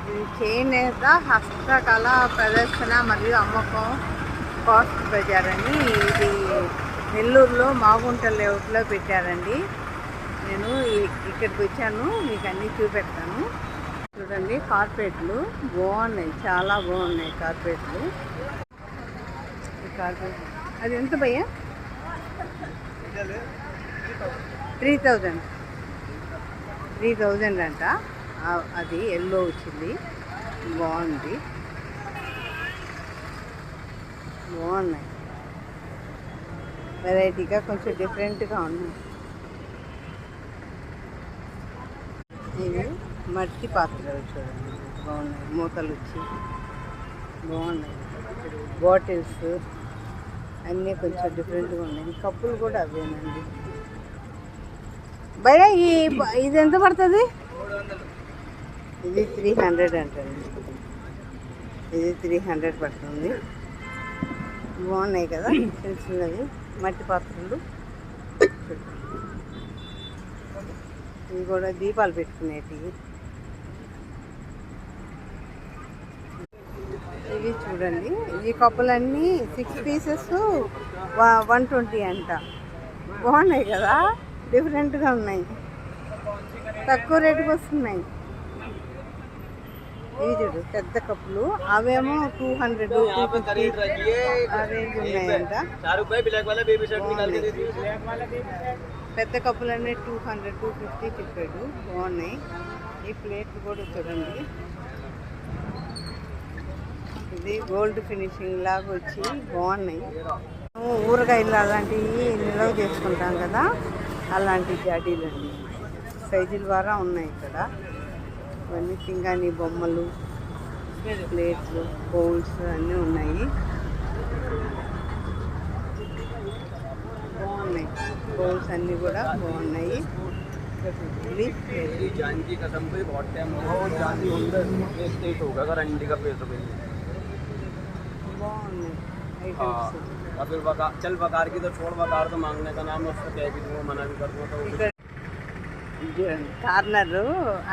ఇది చేనేత హస్తకళ ప్రదర్శన మరియు అమ్మకం కాస్ట్ బజార్ అని ఇది నెల్లూరులో మాగుంట లేఅవుట్లో పెట్టారండి. నేను ఇక్కడికి వచ్చాను, మీకు అన్నీ చూపెడతాను. చూడండి, కార్పెట్లు బాగున్నాయి, చాలా బాగున్నాయి కార్పెట్లు. కార్పెట్ అది ఎంత భయ్యా? 3000 అంట. అది ఎల్లో వచ్చింది, బాగున్నాయి. వెరైటీగా కొంచెం డిఫరెంట్గా ఉన్నాయి. ఇవి మట్టి పాత్రలు చూడండి, బాగున్నాయి. మూతలు వచ్చి బాగున్నాయి. బాటిల్స్ అన్నీ కొంచెం డిఫరెంట్గా ఉన్నాయి. కప్పులు కూడా అవేనండి. భయ ఇది ఎంత పడుతుంది? ఇది 300 అంటండి. ఇది 300 పడుతుంది. బాగున్నాయి కదా, చిన్న చిన్నవి మట్టి పాత్రలు. ఇవి కూడా దీపాలు పెట్టుకునేటివి. ఇవి చూడండి, ఈ కప్పులన్నీ 6 పీసెస్ 120 అంట. బాగున్నాయి కదా, డిఫరెంట్గా ఉన్నాయి, తక్కువ రేటుకి వస్తున్నాయి. ఇవి చూడు, పెద్ద కప్పులు, అవేమో 200 ఆ రేంజ్ ఉన్నాయంట. పెద్ద కప్పులన్నీ 200 250 చెప్పాడు. బాగున్నాయి. ఈ ప్లేట్లు కూడా చూడండి, ఇది గోల్డ్ ఫినిషింగ్ లాగా వచ్చి బాగున్నాయి. ఊరగాయలు అలాంటివి నిల్వ చేసుకుంటాం కదా, అలాంటి జాడీలండి. సైజుల ద్వారా ఉన్నాయి ఇక్కడ. ఇవన్నీ పింగాణి బొమ్మలు, ప్లేట్లు, బౌల్స్ అన్నీ ఉన్నాయి. బాగున్నాయి, బౌల్స్ అన్నీ కూడా బాగున్నాయి. బాగున్నాయి ఐటమ్స్. चल बकार की तो छोड़ बकार तो मांगने का नाम उसको कह भी दूंगा, मना भी कर दूंगा. కార్నరు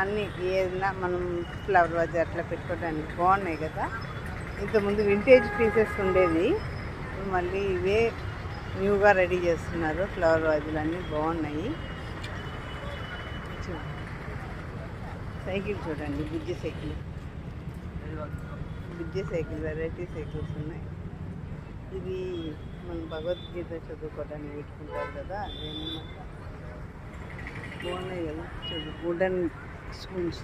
అన్నీ ఏదైనా మనం ఫ్లవర్ వాజ్ అట్లా పెట్టుకోవడానికి బాగున్నాయి కదా. ఇంతకుముందు వింటేజ్ పీసెస్ ఉండేది, మళ్ళీ ఇవే న్యూగా రెడీ చేస్తున్నారు. ఫ్లవర్ వాజులు అన్నీ బాగున్నాయి. సైకిల్ చూడండి, బుజ్జి సైకిల్ వెరైటీ సైకిల్స్ ఉన్నాయి. ఇవి మనం భగవద్గీత చదువుకోవడానికి పెట్టుకుంటారు కదా, అదేమన్నా బాగున్నాయి కదా. చూడు, వుడెన్ స్పూన్స్.